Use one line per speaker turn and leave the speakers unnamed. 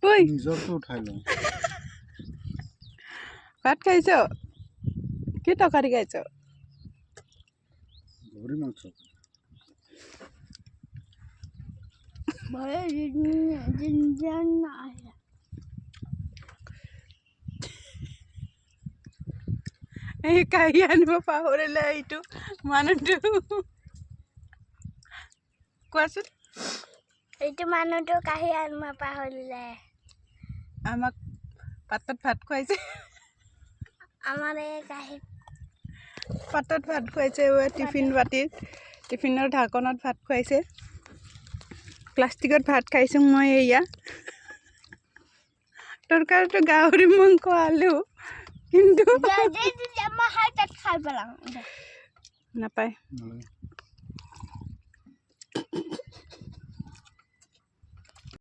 ঐ
নিজৰটো উঠাই লওঁ
ভাত খাইছ কি তৰকাৰী খাইছ
গৌৰী মাংস
এই কাঢ়ি আনিব পাহৰিলে এইটো মানুহটো কোৱাচোন
এইটো মানুহটো কাঢ়ি আনিব পাহৰিলে
আমাক পাতত ভাত খুৱাইছে
আমাৰ এই কাঢ়ি
পাতত ভাত খুৱাইছে টিফিন বাতিত টিফিনৰ ঢাকনত ভাত খুৱাইছে প্লাষ্টিকত ভাত খাইছোঁ মই এয়া তৰকাৰীটো গাহৰি মাংস আলু কিন্তু
আমাৰ হাতত খাই পেলাওঁ
নাপায়
নালাগে